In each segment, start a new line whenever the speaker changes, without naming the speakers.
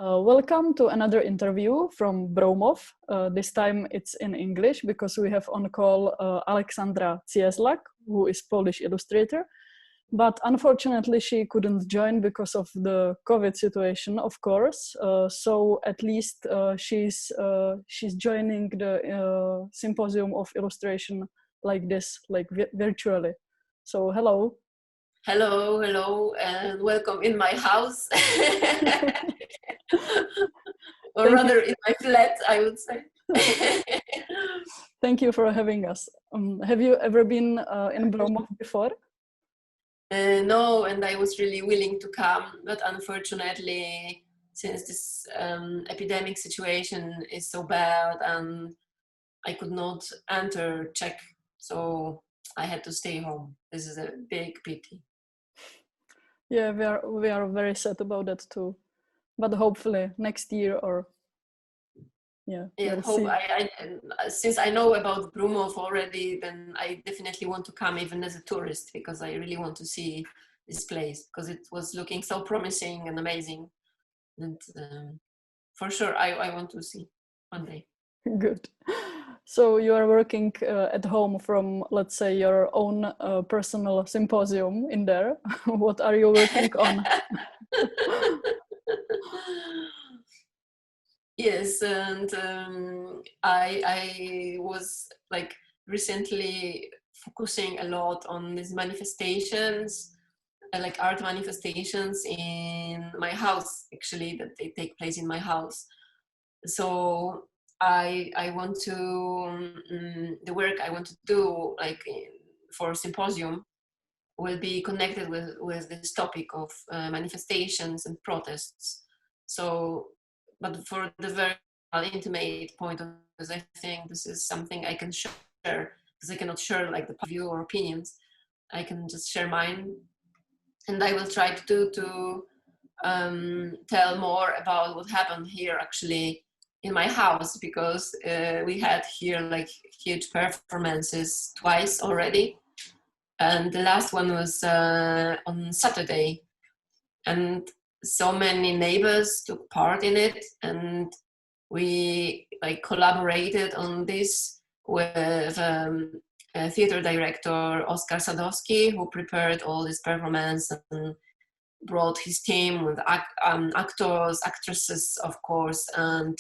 Welcome to another interview from Broumov. This time it's in English because we have on call Aleksandra Cieślak, who is Polish illustrator. But unfortunately she couldn't join because of the COVID situation, of course. So at least she's joining the Symposium of illustration like this, like virtually. So hello.
Hello, and welcome in my house. Or rather in my flat, I would say.
Thank you for having us. Have you ever been in Broumov before?
No, and I was really willing to come, but unfortunately, since this epidemic situation is so bad, and I could not enter Czech, so I had to stay home. This is a big pity.
Yeah, we are very sad about that too, but hopefully next year or
since I know about Broumov already, then I definitely want to come even as a tourist, because I really want to see this place, because it was looking so promising and amazing, and for sure I want to see one day.
Good. So you are working at home from, let's say, your own personal symposium in there. What are you working on?
Yes, and I was like recently focusing a lot on these manifestations, like art manifestations in my house, actually, that they take place in my house. So I want to, the work I want to do, like for Symposium, will be connected with this topic of manifestations and protests. So, but for the very intimate point of view, I think this is something I can share, because I cannot share like the view or opinions. I can just share mine, and I will try to tell more about what happened here actually in my house, because we had here like huge performances twice already, and the last one was on Saturday, and so many neighbors took part in it, and we like collaborated on this with a theater director, Oskar Sadowski, who prepared all this performance and brought his team with actors, actresses, of course, and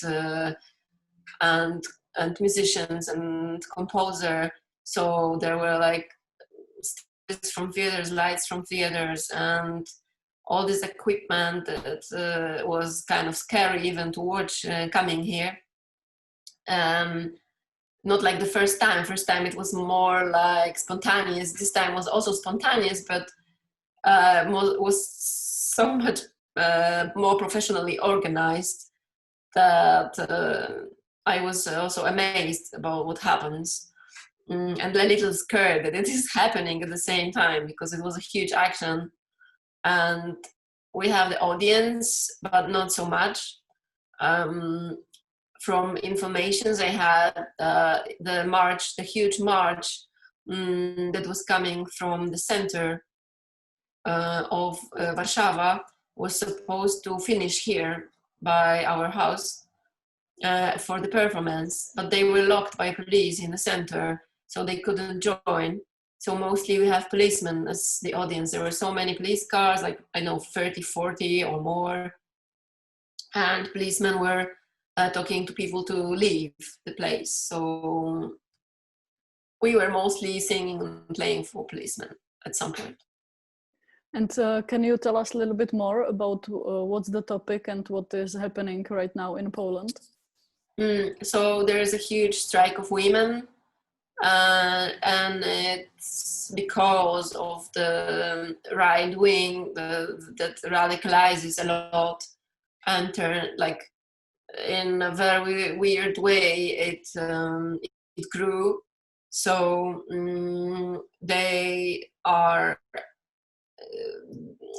musicians and composer. So there were like stage from theaters, lights from theaters, and all this equipment that was kind of scary even to watch coming here. Not like the first time. First time it was more like spontaneous. This time was also spontaneous, but was so much more professionally organized that I was also amazed about what happens, and a little scared that it is happening at the same time, because it was a huge action, and we have the audience, but not so much. From informations I had, the huge march that was coming from the center of Warsaw was supposed to finish here by our house for the performance, but they were locked by police in the center, so they couldn't join. So mostly we have policemen as the audience. There were so many police cars, like I know 30, 40 or more, and policemen were talking to people to leave the place. So we were mostly singing and playing for policemen at some point.
And can you tell us a little bit more about what's the topic and what is happening right now in Poland?
So there is a huge strike of women, and it's because of the right wing that radicalizes a lot and like in a very weird way it grew. So they are.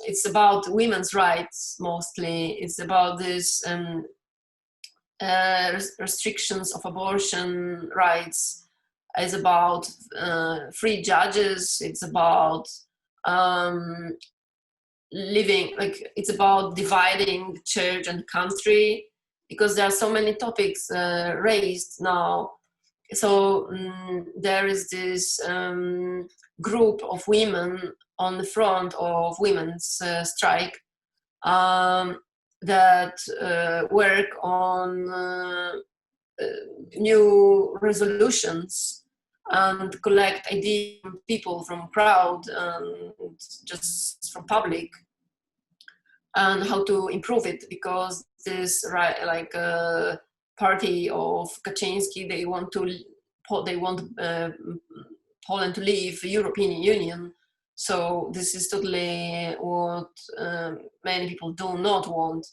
It's about women's rights mostly. It's about this restrictions of abortion rights. It's about free judges. It's about living, like it's about dividing church and country, because there are so many topics raised now. So there is this group of women on the front of women's strike that work on new resolutions and collect ideas from people, from crowd, and just from public, and how to improve it, because this party of Kaczynski, they want Poland to leave the European Union. So this is totally what many people do not want,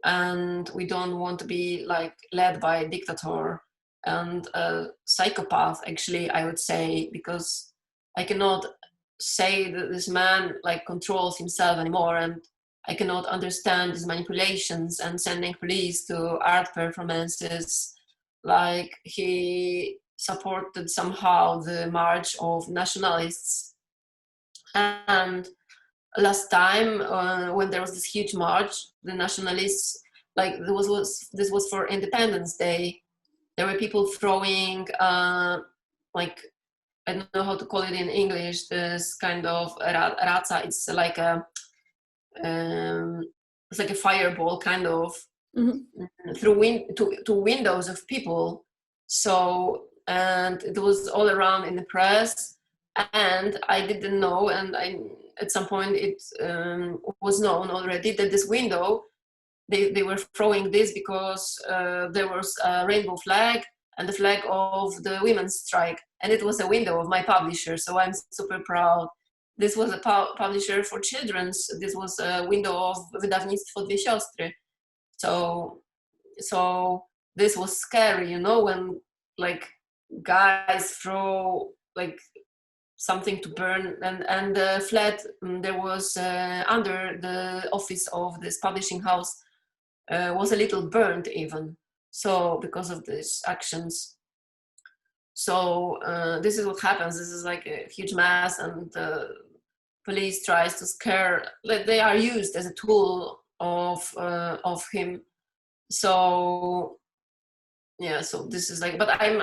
and we don't want to be like led by a dictator and a psychopath, actually, I would say, because I cannot say that this man like controls himself anymore, and I cannot understand his manipulations and sending police to art performances. Like he supported somehow the march of nationalists. And last time when there was this huge march, the nationalists, like this was for Independence Day, there were people throwing like, I don't know how to call it in English, this kind of raca. It's like a fireball kind of through to windows of people. So, and it was all around in the press, and I didn't know, and at some point it was known already that this window, they were throwing this because there was a rainbow flag and the flag of the women's strike, and it was a window of my publisher, so I'm super proud. This was a publisher for children's. This was a window of wydawnictwo Dwie Siostry. So this was scary, you know, when like guys throw like something to burn, and the flat there was under the office of this publishing house was a little burned even. So because of these actions. So this is what happens. This is like a huge mess, and the police tries to scare. They are used as a tool of him. So yeah. So this is like. But I'm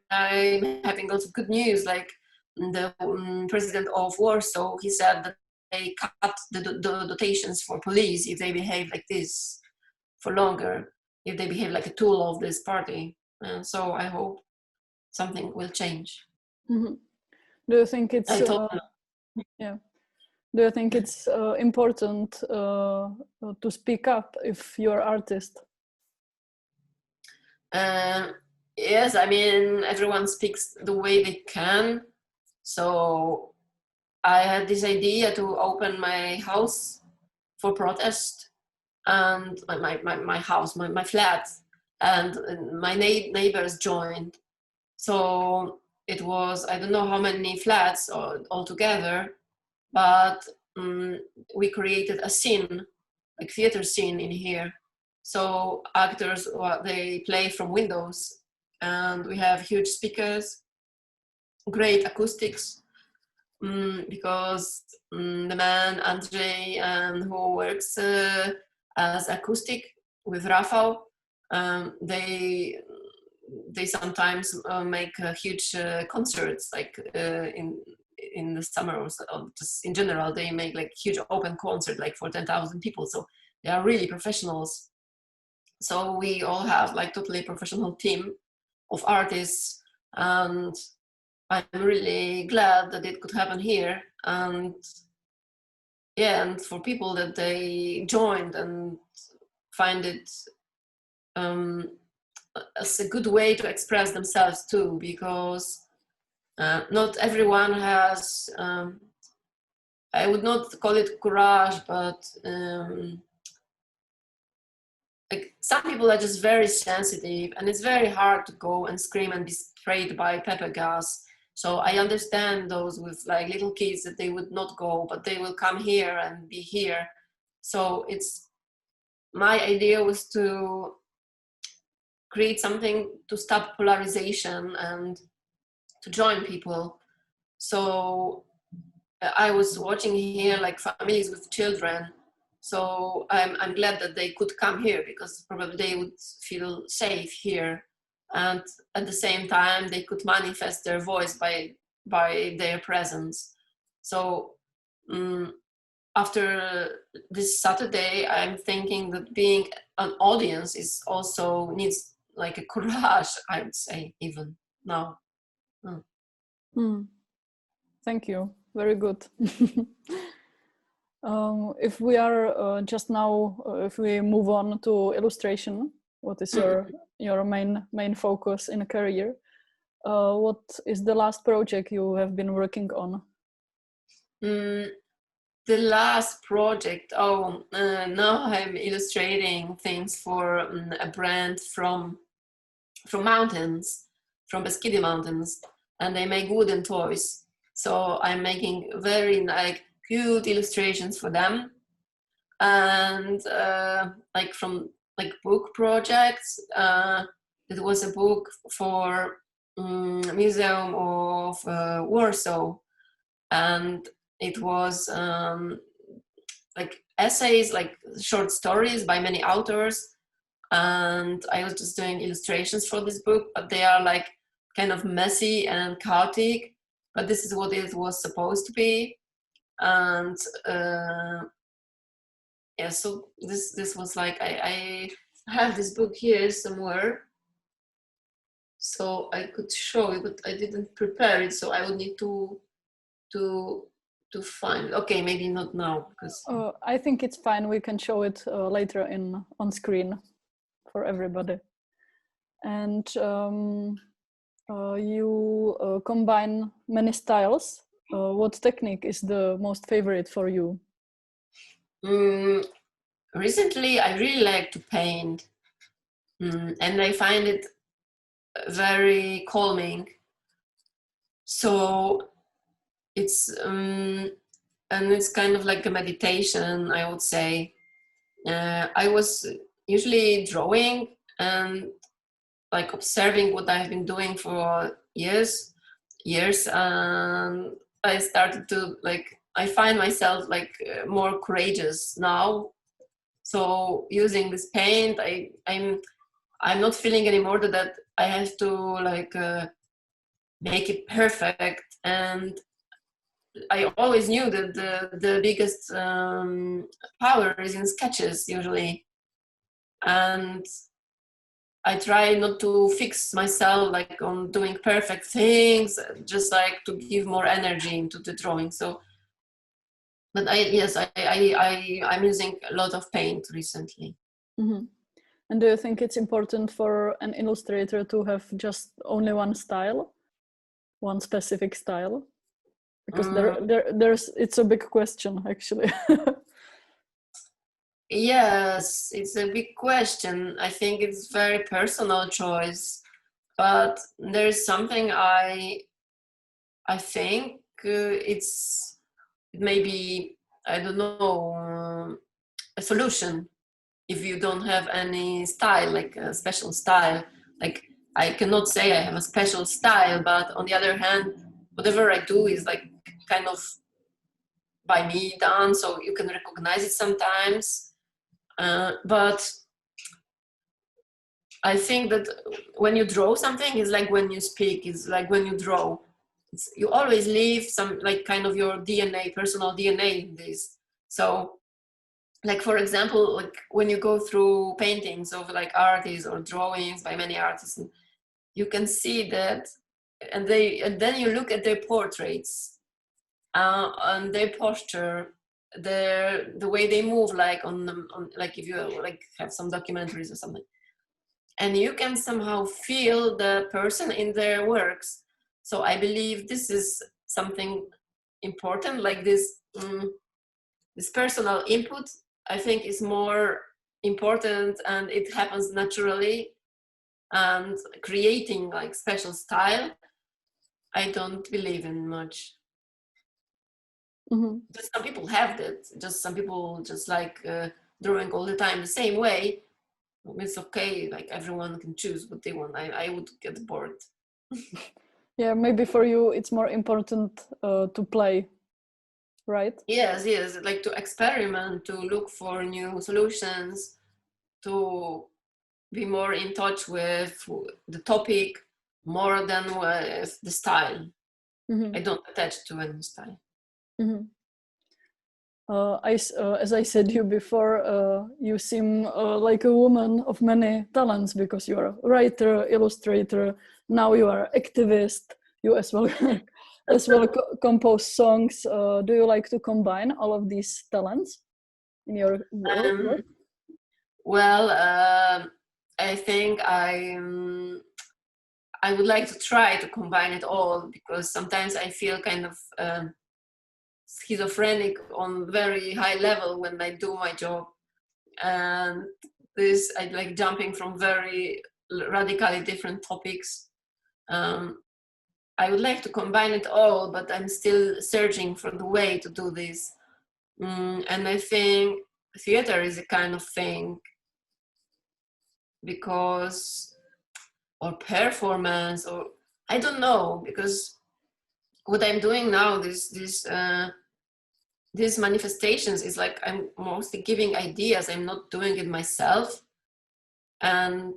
having lots of good news. Like the president of Warsaw, he said that they cut the dotations for police if they behave like this for longer. If they behave like a tool of this party. So I hope something will change.
Mm-hmm. Do you think it's yeah? Do you think it's important to speak up if you're an artist?
Yes, I mean everyone speaks the way they can. So I had this idea to open my house for protest, and my house, my flat, and my neighbors joined. So it was, I don't know how many flats altogether, but we created a scene, like theater scene in here. So actors, they play from windows, and we have huge speakers, great acoustics, because the man, Andrzej, who works as acoustic with Rafał, they sometimes make huge concerts, like in the summer, or just in general, they make like huge open concert, like for 10,000 people. So they are really professionals. So we all have like totally professional team of artists, and I'm really glad that it could happen here. And yeah, and for people that they joined and find it as a good way to express themselves too, because not everyone has, I would not call it courage, but like some people are just very sensitive, and it's very hard to go and scream and be sprayed by pepper gas. So I understand those with like little kids that they would not go, but they will come here and be here. So it's, my idea was to create something to stop polarization and to join people. So I was watching here like families with children. So I'm glad that they could come here, because probably they would feel safe here. And at the same time, they could manifest their voice by their presence. So after this Saturday, I'm thinking that being an audience is also needs like a courage, I would say, even now.
Thank you. Very good. If we are just now, if we move on to illustration, what is your main focus in a career? What is the last project you have been working on?
The last project, now I'm illustrating things for a brand from mountains, from Beskidi Mountains, and they make wooden toys. So I'm making very like cute illustrations for them, and like from like book projects. It was a book for Museum of Warsaw, and it was like essays, like short stories by many authors, and I was just doing illustrations for this book, but they are like kind of messy and chaotic, but this is what it was supposed to be. And yeah, so this was like, I have this book here somewhere, so I could show you, but I didn't prepare it, so I would need to find it. Okay, maybe not now, because
I think it's fine. We can show it later on screen for everybody. And you combine many styles. What technique is the most favorite for you?
Recently, I really like to paint, and I find it very calming. So it's and it's kind of like a meditation, I would say. I was usually drawing and like observing what I've been doing for years, and I started to like, I find myself like more courageous now. So using this paint, I'm not feeling anymore that I have to like make it perfect. And I always knew that the biggest power is in sketches usually, and I try not to fix myself like on doing perfect things, just like to give more energy into the drawing. So, but I'm using a lot of paint recently.
Mm-hmm. And do you think it's important for an illustrator to have just only one style, one specific style? Because there's it's a big question actually.
Yes, it's a big question. I think it's very personal choice, but there's something I think it may be, I don't know, a solution. If you don't have any style, like a special style, like I cannot say I have a special style, but on the other hand, whatever I do is like kind of by me done, so you can recognize it sometimes. But I think that when you draw something, it's like when you speak, it's like when you draw. You always leave some like kind of your DNA, personal DNA in this. So like, for example, like when you go through paintings of like artists or drawings by many artists, you can see that, and then you look at their portraits and their posture, the way they move, like on like if you like have some documentaries or something, and you can somehow feel the person in their works. So I believe this is something important, like this personal input, I think, is more important, and it happens naturally. And creating like special style, I don't believe in much.
Mm-hmm.
Just some people have that. Just some people just like drawing all the time the same way. It's okay. Like everyone can choose what they want. I would get bored.
Yeah, maybe for you it's more important to play right?
Yes, like to experiment, to look for new solutions, to be more in touch with the topic more than with the style. I don't attach to any style.
As I said you before, you seem like a woman of many talents, because you are a writer, illustrator, now you are activist, you as well compose songs. Do you like to combine all of these talents in your work?
Well, I think I would like to try to combine it all, because sometimes I feel kind of schizophrenic on very high level when I do my job, and this I like jumping from very radically different topics. I would like to combine it all, but I'm still searching for the way to do this. And I think theater is a kind of thing, because, or performance, or I don't know, because what I'm doing now, these manifestations is like I'm mostly giving ideas. I'm not doing it myself, and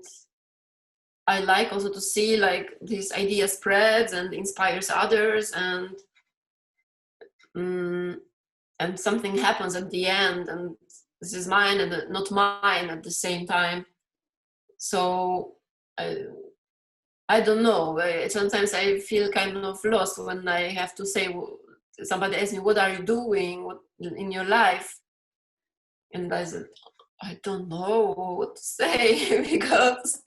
I like also to see like this idea spreads and inspires others, and something happens at the end, and this is mine and not mine at the same time. So I don't know. Sometimes I feel kind of lost when I have to say, somebody asks me, what are you doing in your life? And I said, I don't know what to say, because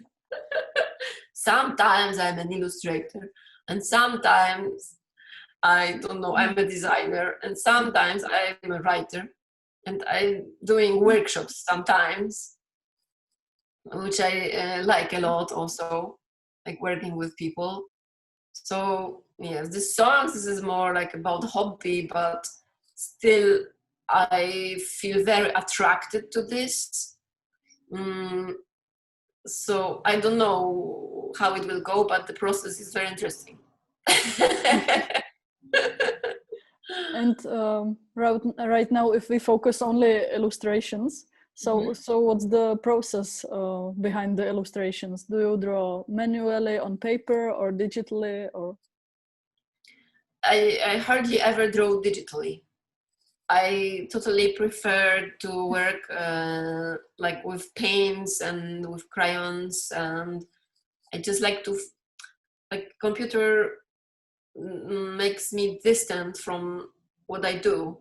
sometimes I'm an illustrator, and sometimes, I don't know, I'm a designer, and sometimes I'm a writer, and I'm doing workshops sometimes, which I like a lot also, like working with people. So yes, the songs, this is more like about hobby, but still I feel very attracted to this. So I don't know how it will go, but the process is very interesting.
And right now, if we focus only illustrations, so what's the process behind the illustrations? Do you draw manually on paper or digitally, or?
I hardly ever draw digitally. I totally prefer to work like with paints and with crayons, and I just like to, like, computer makes me distant from what I do,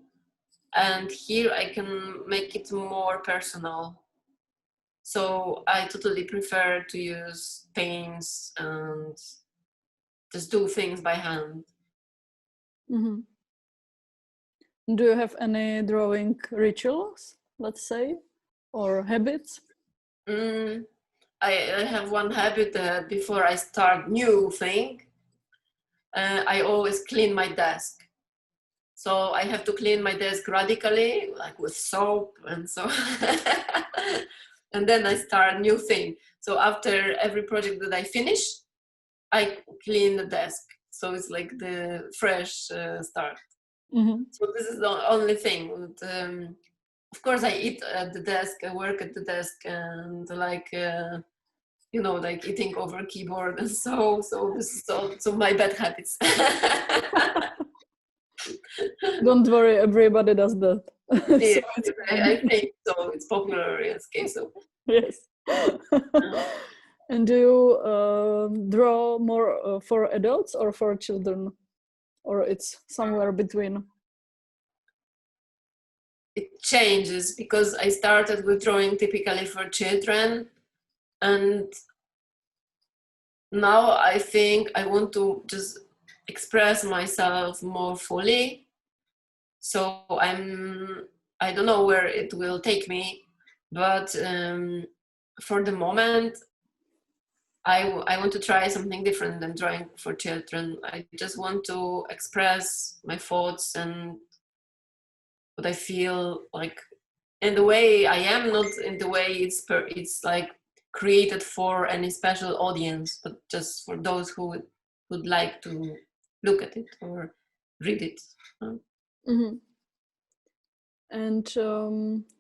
and here I can make it more personal. So I totally prefer to use paints and just do things by hand.
Do you have any drawing rituals, let's say, or habits?
I have one habit that before I start new thing, I always clean my desk. So I have to clean my desk radically, like with soap and so. And then I start new thing. So after every project that I finish, I clean the desk. So it's like the fresh start. So this is the only thing. Of course, I eat at the desk, I work at the desk, and like, like eating over keyboard and so this is so my bad habits.
Don't worry, everybody does that.
Yeah, so I think so. It's popular in this case. So.
Yes. And do you draw more for adults or for children, or it's somewhere between?
It changes, because I started with drawing typically for children, and now I think I want to just express myself more fully. So I don't know where it will take me, but for the moment, I want to try something different than drawing for children. I just want to express my thoughts and what I feel, like, in the way I am, not in the way it's like created for any special audience, but just for those who would like to look at it or read it.
And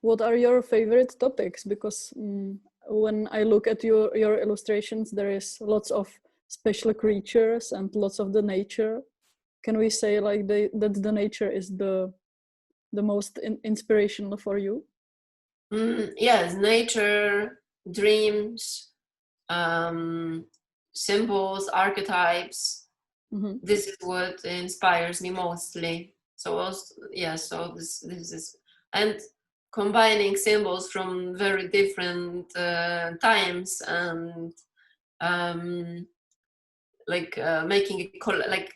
what are your favorite topics? Because when I look at your illustrations, there is lots of special creatures and lots of the nature. Can we say like that the nature is the most inspirational for you?
Yes, nature, dreams, symbols, archetypes.
Mm-hmm.
This is what inspires me mostly. So also, yeah, so this is, and combining symbols from very different times, and making it like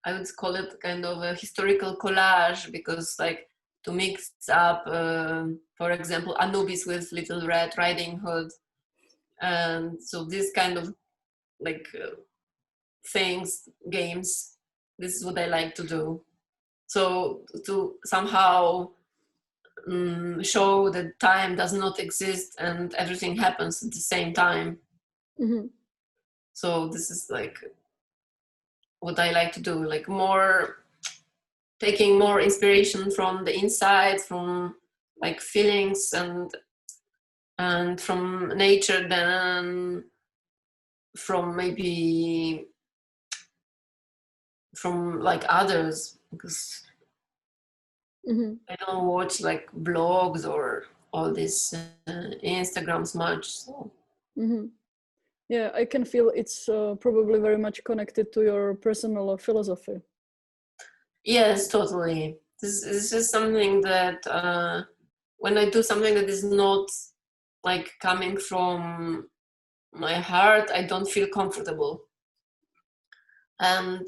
I would call it kind of a historical collage, because like to mix up, for example, Anubis with Little Red Riding Hood, and so this kind of like things, games. This is what I like to do. So to somehow show that time does not exist and everything happens at the same time.
Mm-hmm.
So this is like what I like to do, like more taking more inspiration from the inside, from like feelings and from nature than from maybe from like others, because
Mm-hmm.
I don't watch like blogs or all this Instagrams much. So.
Mm-hmm. Yeah, I can feel it's probably very much connected to your personal philosophy.
Yes, totally. This is something that when I do something that is not like coming from my heart, I don't feel comfortable. And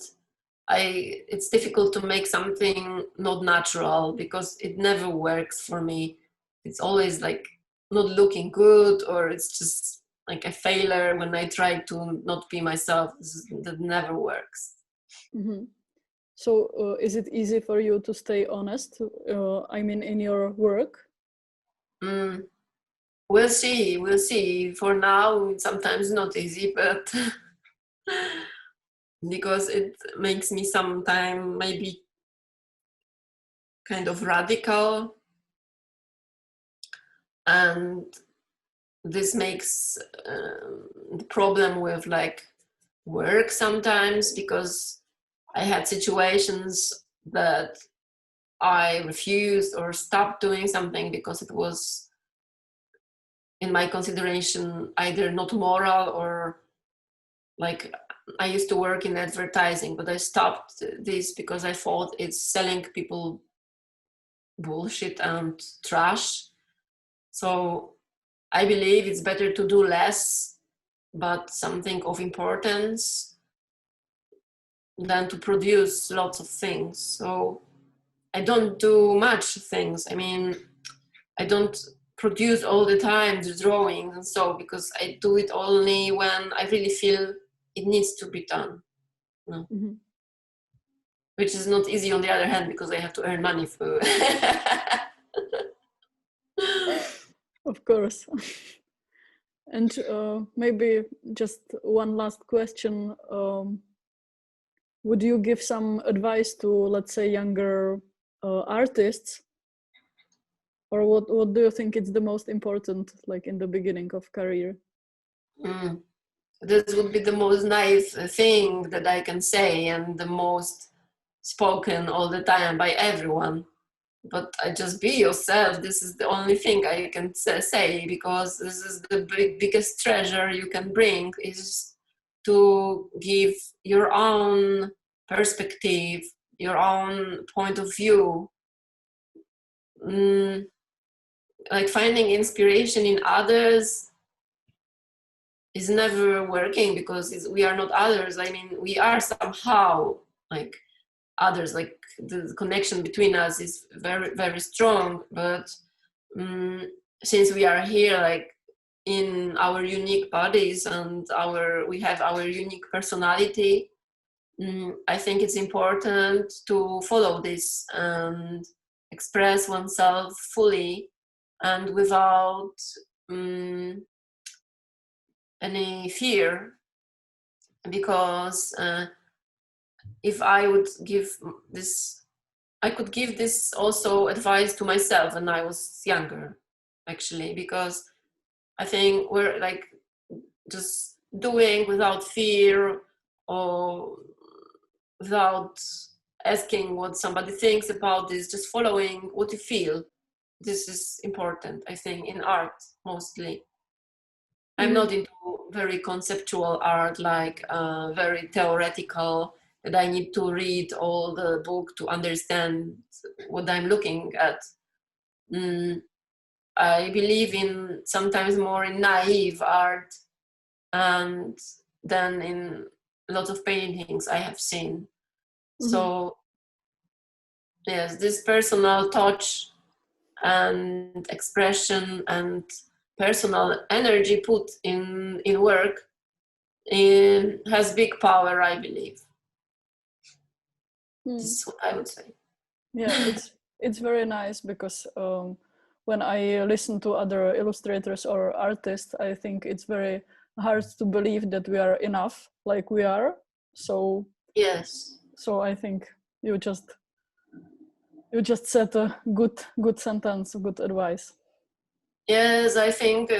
it's difficult to make something not natural, because it never works for me. It's always like not looking good, or it's just like a failure when I try to not be myself. That never works.
Mm-hmm. So is it easy for you to stay honest? I mean, in your work?
We'll see. For now, it's sometimes not easy, but because it makes me sometimes maybe kind of radical, and this makes the problem with like work sometimes, because I had situations that I refused or stopped doing something because it was in my consideration either not moral, or like I used to work in advertising, but I stopped this because I thought it's selling people bullshit and trash. So I believe it's better to do less, but something of importance, than to produce lots of things. So I don't do much things. I mean, I don't produce all the time the drawings and so, because I do it only when I really feel it needs to be done. No.
Mm-hmm.
Which is not easy on the other hand, because I have to earn money for
Of course. And maybe just one last question. Would you give some advice to, let's say, younger artists? Or what do you think is the most important, like in the beginning of career?
This would be the most nice thing that I can say, and the most spoken all the time by everyone. But just be yourself. This is the only thing I can say, because this is the biggest treasure you can bring, is to give your own perspective, your own point of view. Like finding inspiration in others is never working, because we are not others. I mean, we are somehow like others, like the connection between us is very, very strong, but since we are here like in our unique bodies, and we have our unique personality, I think it's important to follow this and express oneself fully and without any fear, because if I would give this I could give this also advice to myself when I was younger, actually, because I think we're like just doing without fear or without asking what somebody thinks about this, just following what you feel. This is important, I think, in art mostly. I'm not into very conceptual art, like very theoretical, that I need to read all the book to understand what I'm looking at. I believe in sometimes more in naive art, and than in lots of paintings I have seen. So yes, this personal touch and expression and personal energy put in work has big power, I believe. This is what I would say.
Yeah, it's very nice because when I listen to other illustrators or artists, I think it's very hard to believe that we are enough, like we are. So
yes.
So I think you just said a good sentence, good advice.
Yes, I think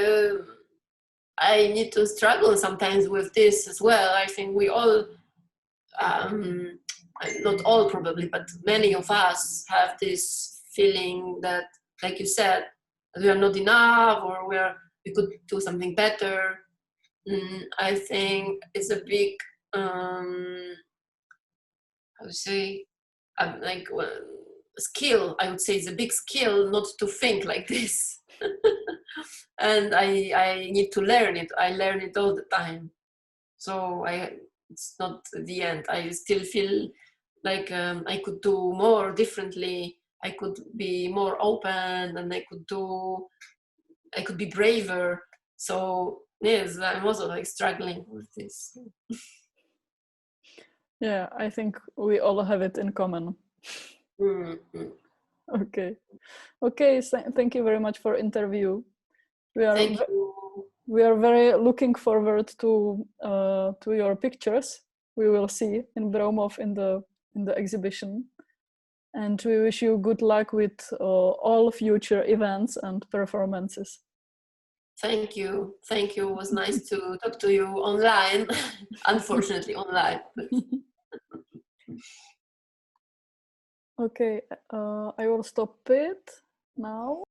I need to struggle sometimes with this as well. I think we all, not all probably, but many of us have this feeling that, like you said, we are not enough, or we could do something better. I think it's a big, how to say, like skill. I would say it's a big skill not to think like this. And I need to learn it. I learn it all the time. So it's not the end. I still feel like I could do more differently. I could be more open, and I could be braver. So yes, I'm also like struggling with this.
Yeah, I think we all have it in common.
Mm-hmm.
Okay. Thank you very much for interview.
Thank you.
We are very looking forward to your pictures. We will see in Bromov in the exhibition, and we wish you good luck with all future events and performances.
Thank you. It was nice to talk to you online. Unfortunately, online. But...
Okay, I will stop it now.